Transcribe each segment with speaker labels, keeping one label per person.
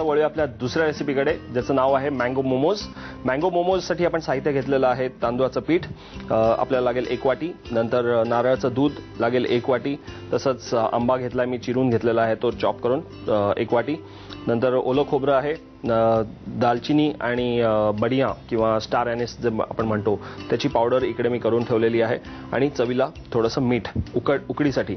Speaker 1: वळूया आपल्या दुसऱ्या रेसिपीकडे, ज्याचं नाव आहे मँगो मोमोज. मँगो मोमोजसाठी आपण साहित्य घेतलेलं आहे तांदूळाचं पीठ आपल्याला लागेल 1 वाटी, नंतर नारळाचं दूध लागेल 1 वाटी, तसंच आंबा घेतला मी चिरून घेतलेला आहे तो चॉप करून 1 वाटी, नंतर ओलं खोबरं आहे, दालचिनी आणि बडिया किंवा स्टार एनिस जे आपण म्हणतो त्याची पावडर इकडे मी करून ठेवलेली आहे, आणि चवीला थोडंसं मीठ उकडीसाठी.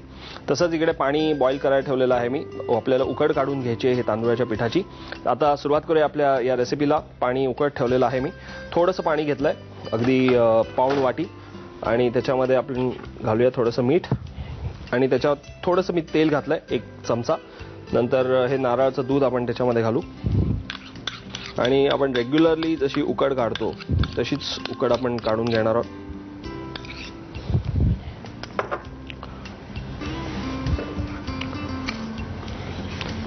Speaker 1: तसंच इकडे पाणी बॉईल करायला ठेवलेलं आहे मी. आपल्याला उकड काढून घ्यायची आहे तांदूळाच्या पिठाची. आता सुरुवात करूया आपल्या या रेसिपीला. पाणी उकड ठेवलेलं आहे मी. थोडंसं पाणी घेतलंय, अगदी पाऊण वाटी, आणि त्याच्यामध्ये आपण घालूया थोडंसं मीठ, आणि त्याच्यात थोडंसं मी तेल घातलंय 1 चमचा. नंतर हे नारळाचं दूध आपण त्याच्यामध्ये घालू, आणि आपण रेग्युलरली जशी उकड काढतो तशीच उकड आपण काढून घेणार आहोत.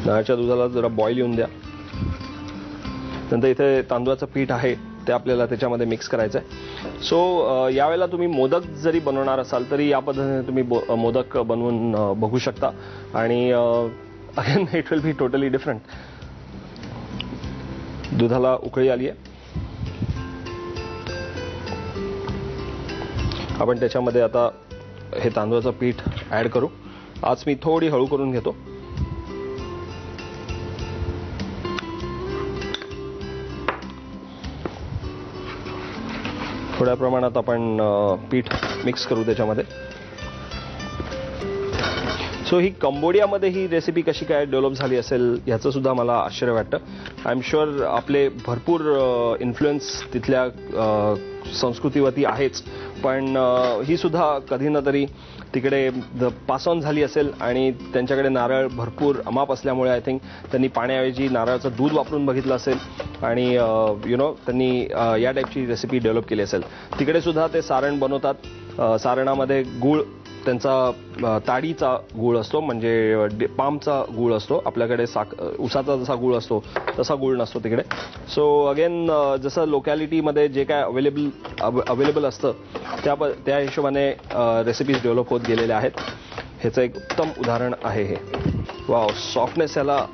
Speaker 1: नारळाच्या दुधाला जरा बॉईल येऊन द्या. नंतर इथे तांदूळाचं पीठ आहे ते आपल्याला त्याच्यामध्ये मिक्स करायचं आहे. सो यावेळेला तुम्ही मोदक जरी बनवणार असाल तरी या पद्धतीने तुम्ही मोदक बनवून बघू शकता, आणि again it will be totally different. दुधाला उकळी आली आहे. आपण त्याच्यामध्ये आता हे तांदूळाचं पीठ ऍड करू. आज मी थोडी हळू करून घेतो. थोड्या प्रमाणात आपण पीठ मिक्स करू त्याच्यामध्ये. सो ही कंबोडियामध्ये ही रेसिपी कशी काय डेव्हलप झाली असेल याचं सुद्धा मला आश्चर्य वाटतं. आय एम शुअर आपले भरपूर इन्फ्लुएन्स तिथल्या संस्कृतीवरती आहेच, पण ही सुद्धा कधी ना तरी तिकडे पास ऑन झाली असेल, आणि त्यांच्याकडे नारळ भरपूर अमाप असल्यामुळे आय थिंक त्यांनी पाण्याऐवजी नारळाचं दूध वापरून बघितलं असेल, आणि त्यांनी या टाईपची रेसिपी डेव्हलप केली असेल. तिकडे सुद्धा ते सारण बनवतात. सारणामध्ये गूळ, त्यांचा ताडीचा गूळ असतो, म्हणजे पामचा गूळ असतो. आपल्याकडे उसाचा जसा गूळ असतो तसा गूळ नसतो तिकडे. सो अगेन जसं लोकॅलिटीमध्ये जे काय अवेलेबल असतं त्या हिशोबाने रेसिपीज डेव्हलप होत गेलेल्या आहेत. ह्याचं एक उत्तम उदाहरण आहे हे. वाव, सॉफ्टनेस याला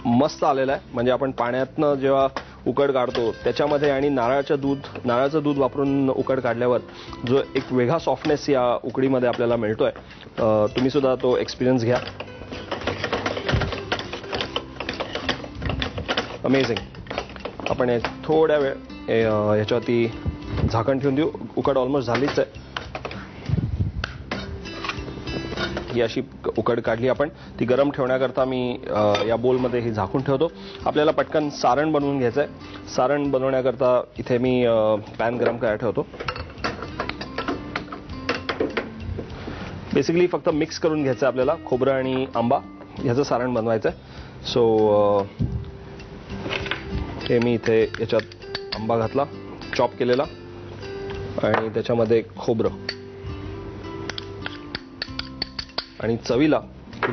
Speaker 1: मस्त आलेला आहे. म्हणजे आपण पाण्यातनं जेव्हा उकड काढतो त्याच्यामध्ये आणि नारळाचं दूध वापरून उकड काढल्यावर जो एक वेगळा सॉफ्टनेस या उकडीमध्ये आपल्याला मिळतोय. तुम्ही सुद्धा तो एक्सपिरियन्स घ्या. अमेझिंग. आपण थोड्या वेळ ह्याच्यावरती झाकण ठेवून देऊ. उकड ऑलमोस्ट झालीच आहे. ही अशी उकड काढली आपण. ती गरम ठेवण्याकरता मी या बोलमध्ये ही झाकून ठेवतो. आपल्याला पटकन सारण बनवून घ्यायचं आहे. सारण बनवण्याकरता इथे मी पॅन गरम करायला ठेवतो. बेसिकली फक्त मिक्स करून घ्यायचं आहे आपल्याला. खोबरं आणि आंबा ह्याचं सारण बनवायचं आहे. सो हे मी इथे याच्यात आंबा घातला चॉप केलेला, आणि त्याच्यामध्ये खोबरं, आणि चवीला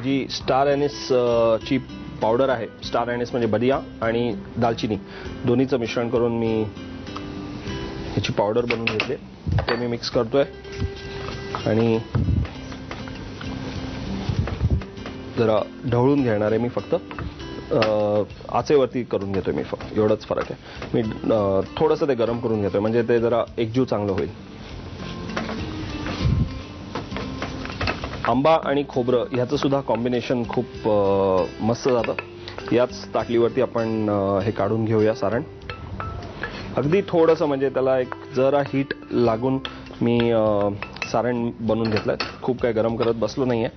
Speaker 1: जी स्टार एनिस ची पावडर आहे. स्टार एनिस म्हणजे बडिया आणि दालचिनी दोन्हीचं मिश्रण करून मी ह्याची पावडर बनवून घेतली. ते मी मिक्स करतोय, आणि जरा ढवळून घेणार आहे मी. फक्त आचेवरती करून घेतोय मी, फक्त एवढंच फरक आहे. मी थोडंसं ते गरम करून घेतोय म्हणजे ते जरा एकजीव चांगलं होईल. आंबा आणि खोबरं ह्याचं सुद्धा कॉम्बिनेशन खूप मस्त जातं. याच ताटलीवरती आपण हे काढून घेऊया सारण. अगदी थोडंसं म्हणजे त्याला एक जरा हीट लागून मी सारण बनवून घेतलंय. खूप काय गरम करत बसलो नाहीये.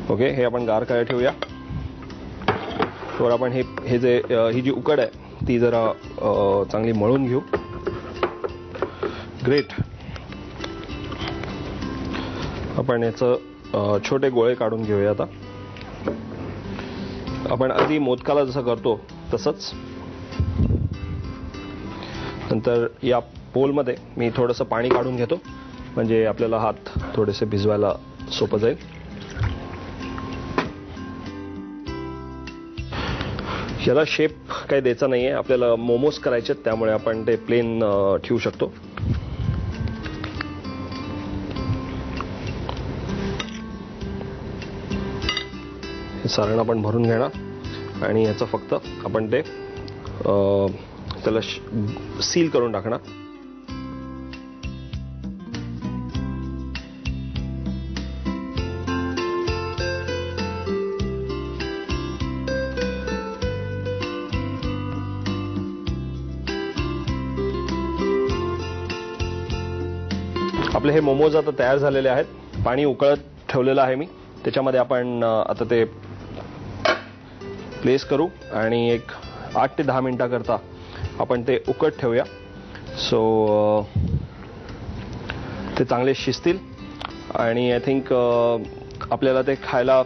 Speaker 1: ओके, हे आपण गार करायला ठेवूया. तर आपण ही जी उकड आहे ती जरा चांगली मळून घेऊ. ग्रेट. आपण याचं छोटे गोळे काढून घेऊया. आता आपण अगदी मोदकाला जसं करतो तसंच. नंतर या बोलमध्ये मी थोडंसं पाणी काढून घेतो, म्हणजे आपल्याला हात थोडेसे भिजवायला सोपं जाईल. याला शेप काही द्यायचा नाहीये, आपल्याला मोमोज करायचे, त्यामुळे आपण ते प्लेन ठेवू शकतो. हे सारण आपण भरून घेणार. आणि याचं फक्त आपण ते त्याला सील करून टाकणार. आपले हे मोमोज आता तयार झालेले आहेत. पाणी उकळत ठेवलेलं आहे मी. त्याच्यामध्ये आपण आता ते प्लेस करू आणि एक 8 ते 10 मिनिटाकरता आपण ते उकळत ठेवूया. सो ते चांगले शिजतील आणि आय थिंक आपल्याला ते खायला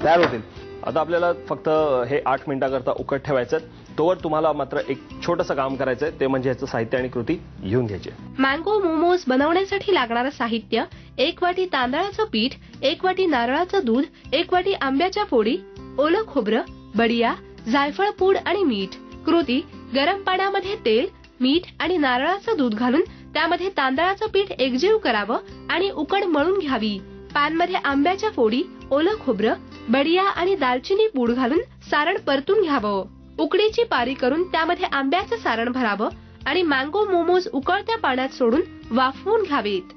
Speaker 1: तयार होतील. आता आपल्याला फक्त हे 8 मिनिटाकरता उकळत ठेवायचं. तोवर तुम्हाला मात्र एक छोटंसं काम करायचंय, ते म्हणजे याचं साहित्य आणि कृती घेऊन घ्यायची.
Speaker 2: मँगो मोमोज बनवण्यासाठी लागणारं साहित्य: 1 वाटी तांदळाचं पीठ, 1 वाटी नारळाचं दूध, 1 वाटी आंब्याच्या फोडी, ओलं खोबरं, बडिया, जायफळ पूड आणि मीठ. कृती: गरम पाण्यामध्ये तेल, मीठ आणि नारळाचं दूध घालून त्यामध्ये तांदळाचं पीठ एकजीव करावं आणि उकड मळून घ्यावी. पॅनमध्ये आंब्याच्या फोडी, ओलं खोबरं, बडिया आणि दालचिनी पूड घालून सारण परतून घ्यावं. उकडीची पारी करून त्यामध्ये आंब्याचं सारण भरावं आणि मँगो मोमोज उकळत्या पाण्यात सोडून वाफवून घ्यावेत.